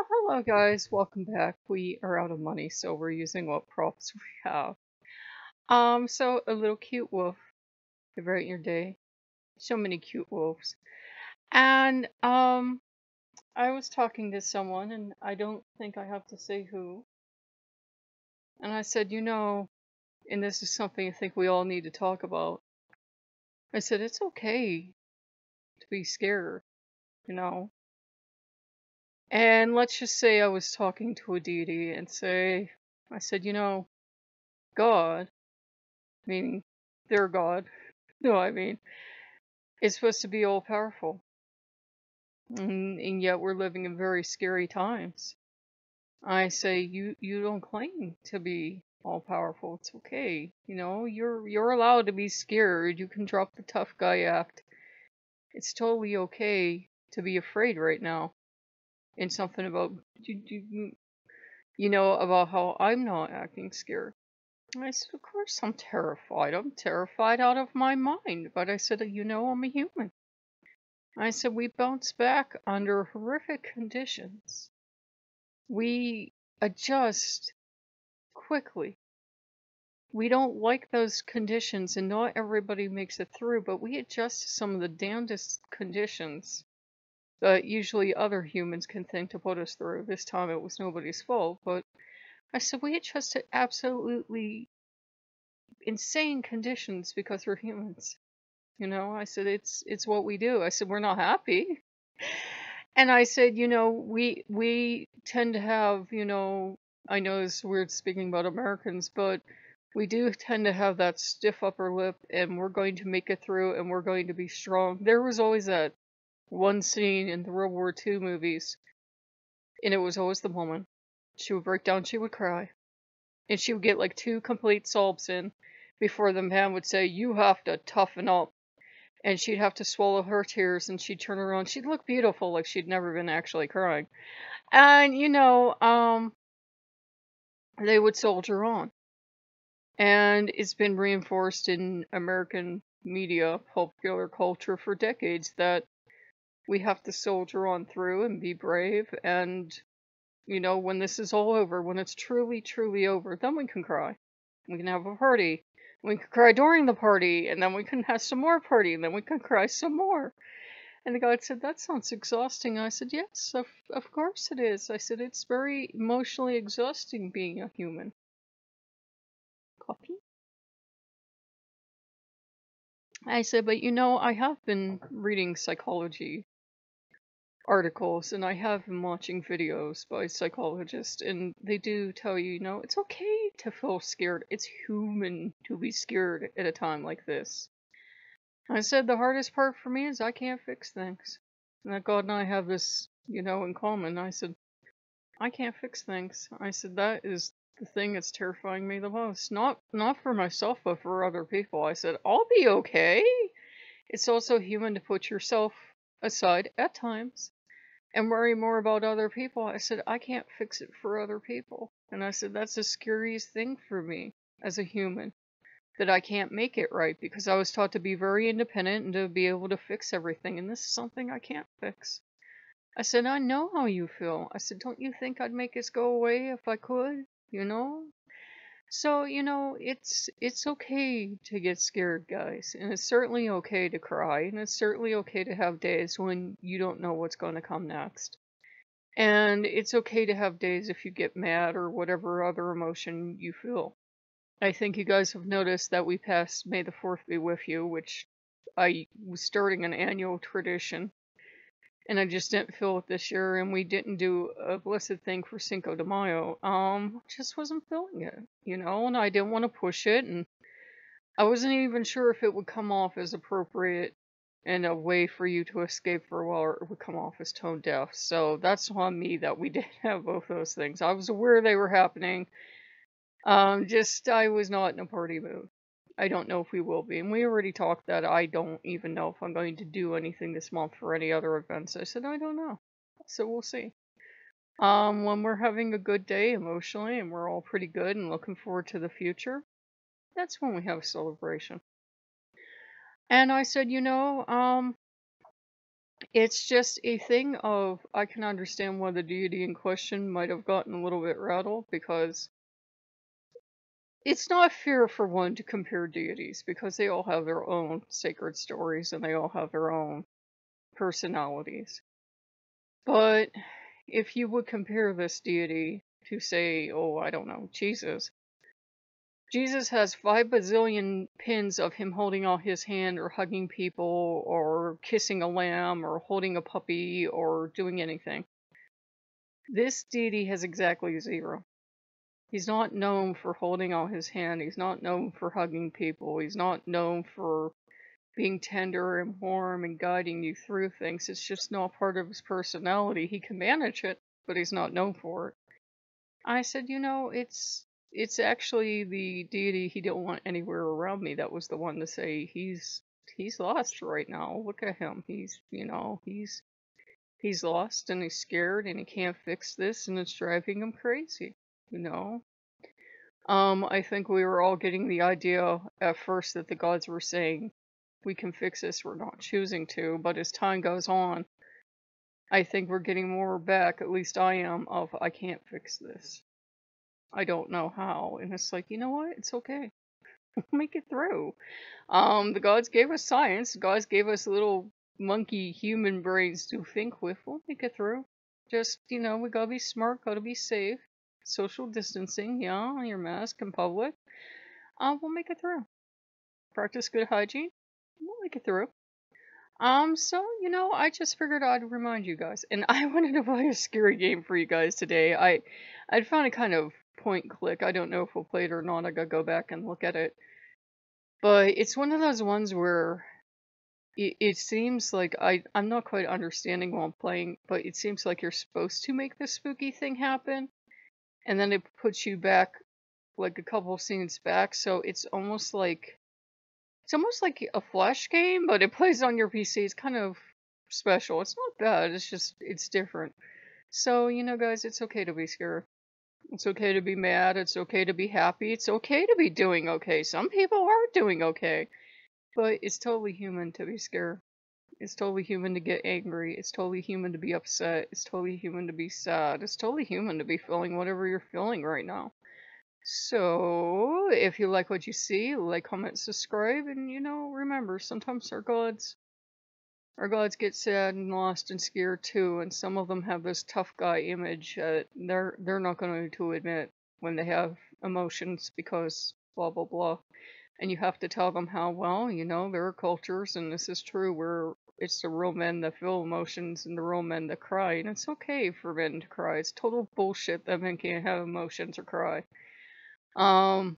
Hello guys, welcome back. We are out of money, so we're using what props we have. So a little cute wolf to brighten your day. So many cute wolves. And I was talking to someone, and I don't think I have to say who. And I said, and this is something I think we all need to talk about. I said, it's okay to be scared, you know. And let's just say I was talking to a deity and I said, God, meaning their God, no, I mean, is supposed to be all powerful. And yet we're living in very scary times. I say you don't claim to be all powerful. It's okay. You're allowed to be scared. You can drop the tough guy act. It's totally okay to be afraid right now. And something about about how I'm not acting scared. I said, of course I'm terrified. I'm terrified out of my mind. But I said, I'm a human. I said, we bounce back under horrific conditions. We adjust quickly. We don't like those conditions, and not everybody makes it through, but we adjust to some of the damnedest conditions that usually other humans can think to put us through. This time it was nobody's fault, but I said, we adjust to absolutely insane conditions because we're humans. I said, it's what we do. I said, we're not happy. And I said, we tend to have, I know it's weird speaking about Americans, but we do tend to have that stiff upper lip, and we're going to make it through, and we're going to be strong. There was always that one scene in the World War II movies, and it was always the woman. She would break down, she would cry, and she would get like 2 complete sobs in before the man would say, you have to toughen up. And she'd have to swallow her tears, and she'd turn around. She'd look beautiful, like she'd never been actually crying. And, they would soldier on. And it's been reinforced in American media, popular culture for decades that we have to soldier on through and be brave. And, when this is all over, when it's truly, truly over, then we can cry. We can have a party. We can cry during the party, and then we can have some more party, and then we can cry some more. And the guy said, that sounds exhausting. I said, yes, of course it is. I said, it's very emotionally exhausting being a human. Coffee? I said, but I have been reading psychology articles, and I have been watching videos by psychologists, and they do tell you, it's okay to feel scared. It's human to be scared at a time like this. I said, the hardest part for me is I can't fix things. And that God and I have this, in common. I said, I can't fix things. I said, that is the thing that's terrifying me the most. Not for myself, but for other people. I said, I'll be okay. It's also human to put yourself aside at times and worry more about other people. I said, I can't fix it for other people. And I said, that's the scariest thing for me as a human, that I can't make it right, because I was taught to be very independent and to be able to fix everything. And this is something I can't fix. I said, I know how you feel. I said, don't you think I'd make this go away if I could? So, it's okay to get scared, guys. And it's certainly okay to cry. And it's certainly okay to have days when you don't know what's going to come next. And it's okay to have days if you get mad or whatever other emotion you feel. I think you guys have noticed that we passed May the 4th be with you, which I was starting an annual tradition. And I just didn't feel it this year, and we didn't do a blessed thing for Cinco de Mayo. Just wasn't feeling it, and I didn't want to push it, and I wasn't even sure if it would come off as appropriate and a way for you to escape for a while, or it would come off as tone deaf. So that's on me that we didn't have both those things. I was aware they were happening. I was not in a party mood. I don't know if we will be. And we already talked that I don't even know if I'm going to do anything this month for any other events. I said, I don't know. So we'll see. When we're having a good day emotionally and we're all pretty good and looking forward to the future, that's when we have a celebration. And I said, It's just a thing of I can understand why the deity in question might have gotten a little bit rattled because it's not fair for one to compare deities because they all have their own sacred stories and they all have their own personalities. But if you would compare this deity to, say, oh, I don't know, Jesus. Jesus has 5 bazillion pins of him holding out his hand or hugging people or kissing a lamb or holding a puppy or doing anything. This deity has exactly 0. He's not known for holding out his hand. He's not known for hugging people. He's not known for being tender and warm and guiding you through things. It's just not part of his personality. He can manage it, but he's not known for it. I said, it's actually the deity he didn't want anywhere around me that was the one to say he's lost right now. Look at him. He's lost and he's scared and he can't fix this and it's driving him crazy, you know. I think we were all getting the idea at first that the gods were saying we can fix this, we're not choosing to, but as time goes on, I think we're getting more back, at least I am, of I can't fix this. I don't know how. And it's like, you know what? It's okay. We'll make it through. The gods gave us science. The gods gave us little monkey human brains to think with. We'll make it through. Just, we gotta be smart, gotta be safe. Social distancing, yeah, your mask in public. We'll make it through. Practice good hygiene. We'll make it through. So, I just figured I'd remind you guys. And I wanted to play a scary game for you guys today. I'd found it kind of point and click. I don't know if we'll play it or not. I gotta go back and look at it. But it's one of those ones where it seems like I'm not quite understanding while I'm playing, but it seems like you're supposed to make the spooky thing happen. And then it puts you back like a couple scenes back. So it's almost like a flash game, but it plays on your PC. It's kind of special. It's not bad. It's different. So, guys, it's okay to be scared. It's okay to be mad. It's okay to be happy. It's okay to be doing okay. Some people are doing okay. But it's totally human to be scared. It's totally human to get angry. It's totally human to be upset. It's totally human to be sad. It's totally human to be feeling whatever you're feeling right now. So, if you like what you see, like, comment, subscribe, and remember, sometimes our gods get sad and lost and scared too, and some of them have this tough guy image that they're not going to admit when they have emotions because blah blah blah. And you have to tell them how, well, there are cultures, and this is true, where it's the real men that feel emotions and the real men that cry, and it's okay for men to cry. It's total bullshit that men can't have emotions or cry. Men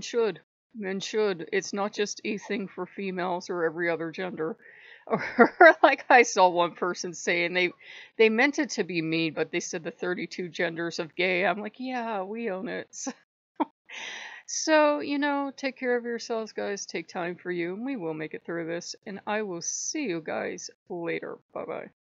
should. Men should. It's not just a thing for females or every other gender. Or like I saw one person say, and they meant it to be mean, but they said the 32 genders of gay. I'm like, yeah, we own it. So, take care of yourselves, guys. Take time for you, and we will make it through this. And I will see you guys later. Bye-bye.